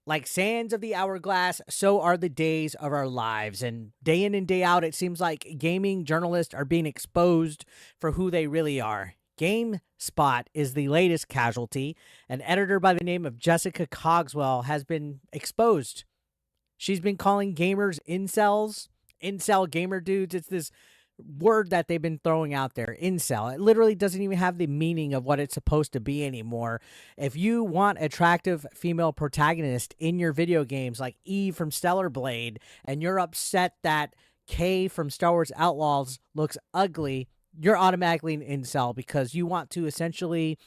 Like sands of the hourglass, so are the days of our lives. And day in and day out, it seems like gaming journalists are being exposed for who they really are. GameSpot is the latest casualty. An editor by the name of Jessica Cogswell has been exposed. She's been calling gamers incels, incel gamer dudes. It's this word that they've been throwing out there, incel. It literally doesn't even have the meaning of what it's supposed to be anymore. If you want attractive female protagonist in your video games like Eve from Stellar Blade, and you're upset that Kay from Star Wars Outlaws looks ugly, you're automatically an incel because you want to essentially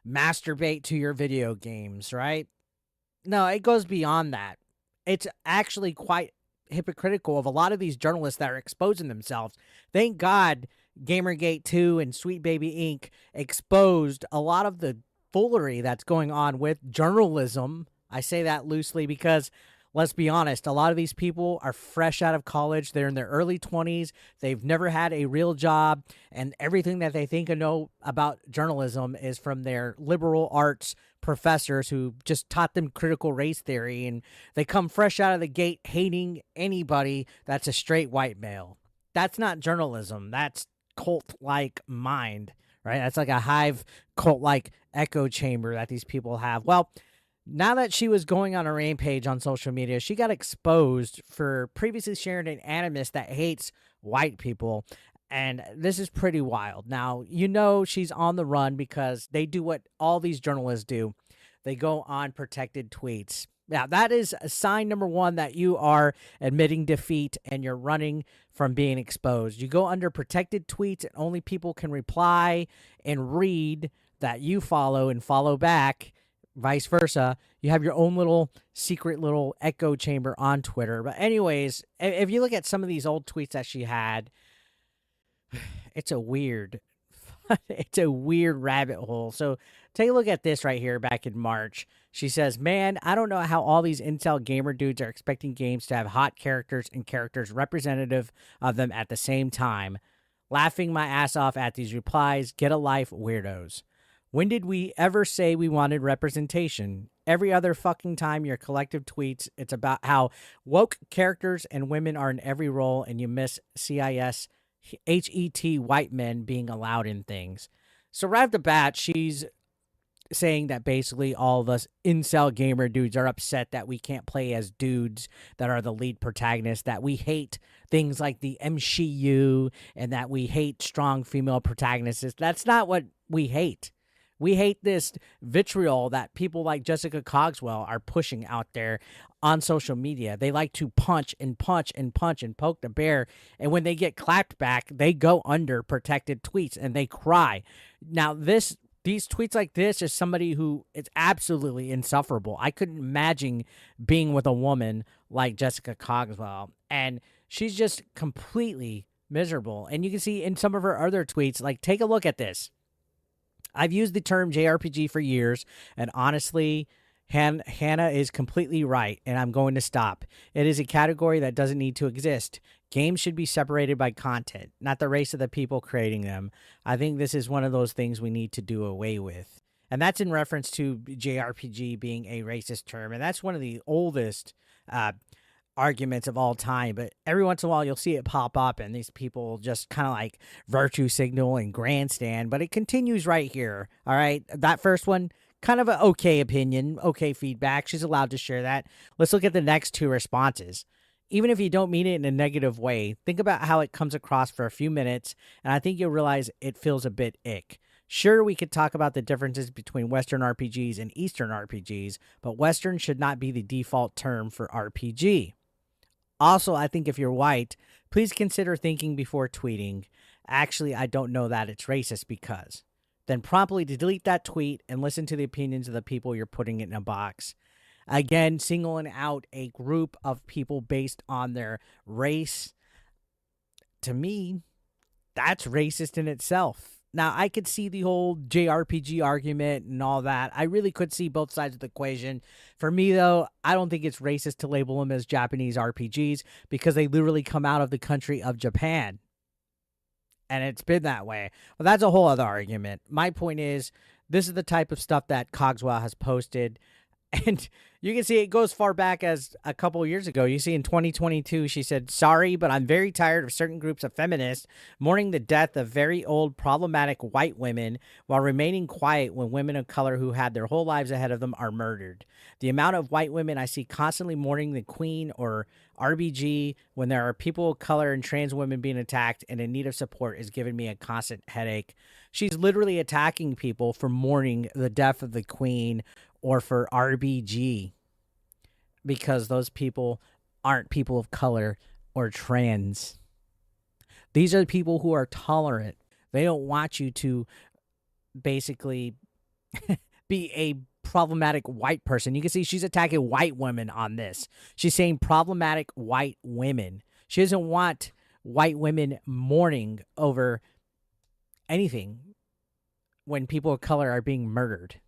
masturbate to your video games, right? No, it goes beyond that. It's actually quite hypocritical of a lot of these journalists that are exposing themselves. Thank God Gamergate 2 and Sweet Baby Inc. exposed a lot of the foolery that's going on with journalism. I say that loosely because, let's be honest, a lot of these people are fresh out of college. They're in their early 20s. They've never had a real job, and everything that they think and know about journalism is from their liberal arts professors who just taught them critical race theory, and they come fresh out of the gate hating anybody that's a straight white male. That's not journalism. That's cult-like mind, right? That's like a hive cult-like echo chamber that these people have. Well, now that she was going on a rampage on social media, she got exposed for previously sharing an animus that hates white people. And this is pretty wild. Now, you know she's on the run because they do what all these journalists do. They go on protected tweets. Now, that is a sign number one that you are admitting defeat and you're running from being exposed. You go under protected tweets and only people can reply and read that you follow and follow back. Vice versa. You have your own little secret little echo chamber on Twitter. But anyways, if you look at some of these old tweets that she had, it's a weird rabbit hole. So take a look at this right here back in March. She says, man, I don't know how all these incel gamer dudes are expecting games to have hot characters and characters representative of them at the same time. Laughing my ass off at these replies. Get a life, weirdos. When did we ever say we wanted representation? Every other fucking time your collective tweets, it's about how woke characters and women are in every role, and you miss CIS HET white men being allowed in things. So right off the bat, she's saying that basically all of us incel gamer dudes are upset that we can't play as dudes that are the lead protagonists, that we hate things like the MCU, and that we hate strong female protagonists. That's not what we hate. We hate this vitriol that people like Jessica Cogswell are pushing out there on social media. They like to punch and punch and punch and poke the bear. And when they get clapped back, they go under protected tweets and they cry. Now, these tweets like this is somebody who is absolutely insufferable. I couldn't imagine being with a woman like Jessica Cogswell. And she's just completely miserable. And you can see in some of her other tweets, like, take a look at this. I've used the term JRPG for years, and honestly, Hannah is completely right, and I'm going to stop. It is a category that doesn't need to exist. Games should be separated by content, not the race of the people creating them. I think this is one of those things we need to do away with. And that's in reference to JRPG being a racist term, and that's one of the oldest arguments of all time. But every once in a while you'll see it pop up and these people just kind of like virtue signal and grandstand, but it continues right here. All right, that first one, kind of an okay opinion, okay feedback. She's allowed to share that. Let's look at the next two responses. Even if you don't mean it in a negative way, think about how it comes across for a few minutes, and I think you'll realize it feels a bit ick. Sure, we could talk about the differences between Western RPGs and Eastern RPGs, but Western should not be the default term for RPG. Also, I think if you're white, please consider thinking before tweeting. Actually, I don't know that it's racist because. Then promptly delete that tweet and listen to the opinions of the people you're putting in a box. Again, singling out a group of people based on their race, to me, that's racist in itself. Now, I could see the whole JRPG argument and all that. I really could see both sides of the equation. For me, though, I don't think it's racist to label them as Japanese RPGs because they literally come out of the country of Japan. And it's been that way. But that's a whole other argument. My point is, this is the type of stuff that Cogswell has posted. And you can see it goes far back as a couple of years ago. You see in 2022, she said, "Sorry, but I'm very tired of certain groups of feminists mourning the death of very old, problematic white women while remaining quiet when women of color who had their whole lives ahead of them are murdered. The amount of white women I see constantly mourning the Queen or RBG when there are people of color and trans women being attacked and in need of support is giving me a constant headache." She's literally attacking people for mourning the death of the Queen or for RBG because those people aren't people of color or trans. These are the people who are tolerant. They don't want you to basically be a problematic white person. You can see she's attacking white women on this. She's saying problematic white women. She doesn't want white women mourning over anything when people of color are being murdered.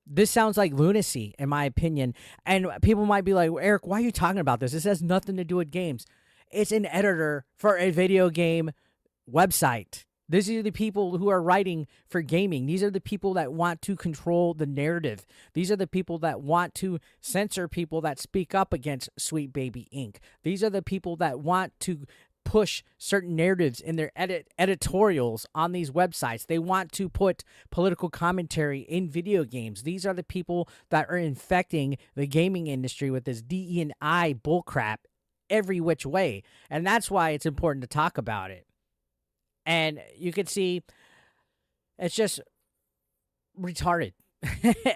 This sounds like lunacy, in my opinion. And people might be like, Eric, why are you talking about this? This has nothing to do with games. It's an editor for a video game website. These are the people who are writing for gaming. These are the people that want to control the narrative. These are the people that want to censor people that speak up against Sweet Baby Inc. These are the people that want to push certain narratives in their editorials on these websites. They want to put political commentary in video games. These are the people that are infecting the gaming industry with this DE&I bullcrap every which way. And that's why it's important to talk about it. And you can see it's just retarded.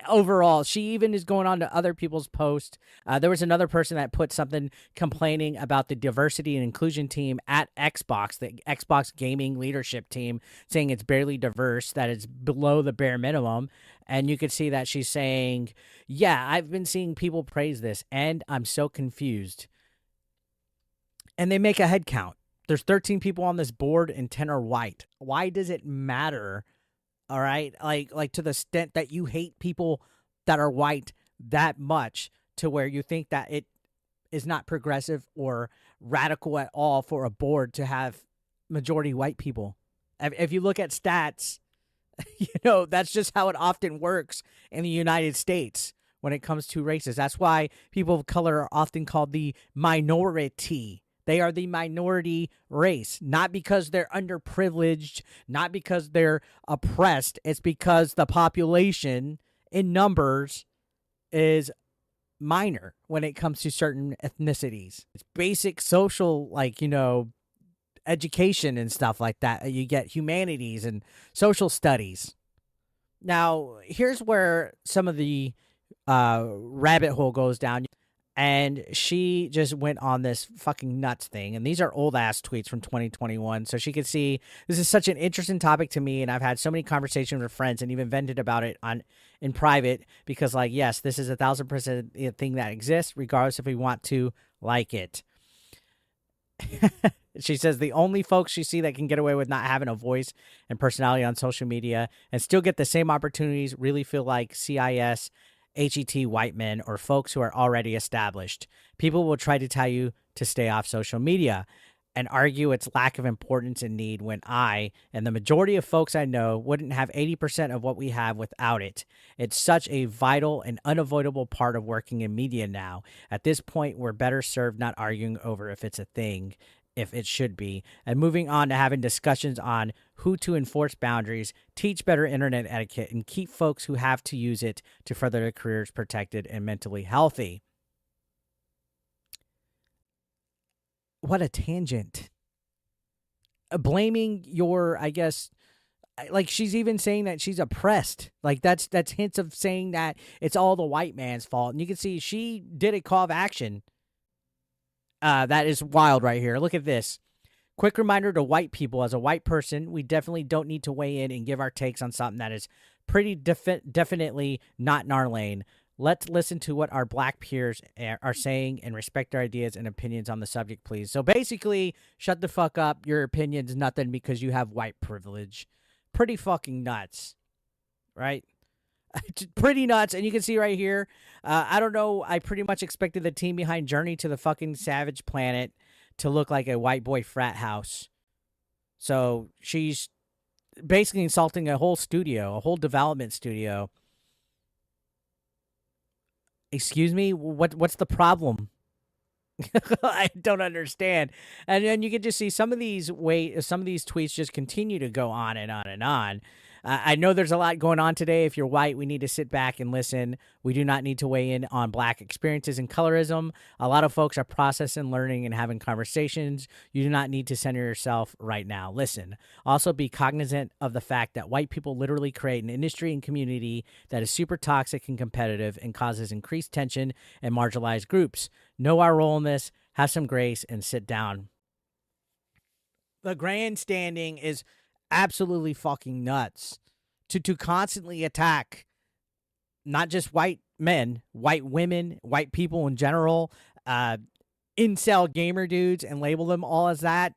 Overall, she even is going on to other people's posts. There was another person that put something complaining about the diversity and inclusion team at Xbox, the Xbox gaming leadership team, saying it's barely diverse, that it's below the bare minimum. And you could see that she's saying, yeah, I've been seeing people praise this, and I'm so confused. And they make a head count. There's 13 people on this board, and 10 are white. Why does it matter? All right, like to the extent that you hate people that are white that much to where you think that it is not progressive or radical at all for a board to have majority white people. If you look at stats, that's just how it often works in the United States when it comes to races. That's why people of color are often called the minority. They are the minority race, not because they're underprivileged, not because they're oppressed. It's because the population in numbers is minor when it comes to certain ethnicities. It's basic social, education and stuff like that. You get humanities and social studies. Now, here's where some of the rabbit hole goes down. And she just went on this fucking nuts thing. And these are old ass tweets from 2021. So she could see this is such an interesting topic to me. And I've had so many conversations with friends and even vented about it in private because, yes, this is 1,000% a thing that exists, regardless if we want to like it. She says the only folks she see that can get away with not having a voice and personality on social media and still get the same opportunities really feel like CIS, HET white men, or folks who are already established. People will try to tell you to stay off social media and argue its lack of importance and need when I, and the majority of folks I know, wouldn't have 80% of what we have without it. It's such a vital and unavoidable part of working in media now. At this point, we're better served not arguing over if it's a thing, if it should be, and moving on to having discussions on who to enforce boundaries, teach better internet etiquette, and keep folks who have to use it to further their careers protected and mentally healthy. What a tangent. Blaming your, I guess, she's even saying that she's oppressed. That's hints of saying that it's all the white man's fault. And you can see she did a call of action. That is wild right here. Look at this. Quick reminder to white people, as a white person, we definitely don't need to weigh in and give our takes on something that is pretty definitely not in our lane. Let's listen to what our black peers are saying and respect their ideas and opinions on the subject, please. So basically, shut the fuck up. Your opinion's nothing because you have white privilege. Pretty fucking nuts, right? Pretty nuts. And you can see right here, I don't know, I pretty much expected the team behind Journey to the fucking Savage Planet to look like a white boy frat house. So she's basically insulting a whole studio, a whole development studio. Excuse me, what's the problem? I don't understand. And then you can just see some of these tweets just continue to go on and on and on. I know there's a lot going on today. If you're white, we need to sit back and listen. We do not need to weigh in on black experiences and colorism. A lot of folks are processing, learning, and having conversations. You do not need to center yourself right now. Listen. Also, be cognizant of the fact that white people literally create an industry and community that is super toxic and competitive and causes increased tension and marginalized groups. Know our role in this, have some grace, and sit down. The grandstanding is absolutely fucking nuts. To constantly attack not just white men, white women, white people in general, incel gamer dudes, and label them all as that.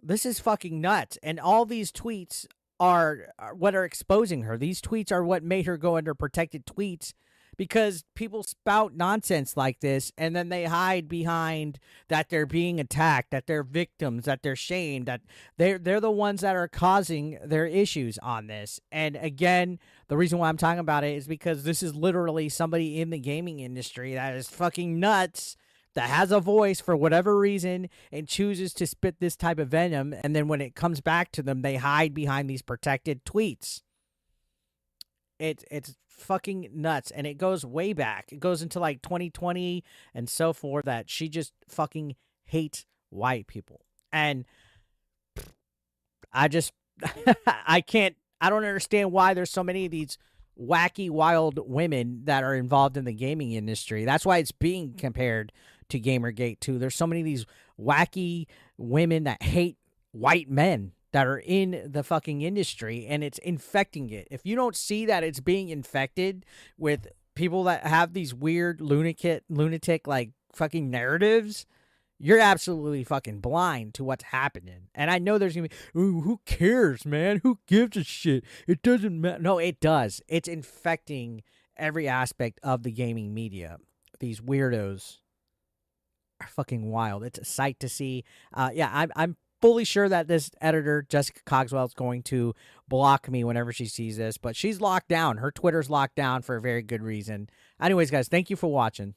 This is fucking nuts. And all these tweets are what are exposing her. These tweets are what made her go under protected tweets, because people spout nonsense like this and then they hide behind that they're being attacked, that they're victims, that they're shamed, that they're the ones that are causing their issues on this. And again, the reason why I'm talking about it is because this is literally somebody in the gaming industry that is fucking nuts, that has a voice for whatever reason and chooses to spit this type of venom, and then when it comes back to them, they hide behind these protected tweets. It's fucking nuts, and it goes way back. It goes into like 2020 and so forth, that she just fucking hates white people. And I just I don't understand why there's so many of these wacky, wild women that are involved in the gaming industry. That's why it's being compared to Gamergate too. There's so many of these wacky women that hate white men that are in the fucking industry, and it's infecting it. If you don't see that it's being infected with people that have these weird lunatic like fucking narratives, you're absolutely fucking blind to what's happening. And I know there's gonna be, ooh, who cares, man? Who gives a shit? It doesn't matter. No, it does. It's infecting every aspect of the gaming media. These weirdos are fucking wild. It's a sight to see. I'm fully sure that this editor, Jessica Cogswell, is going to block me whenever she sees this, but she's locked down. Her Twitter's locked down for a very good reason. Anyways, guys, thank you for watching.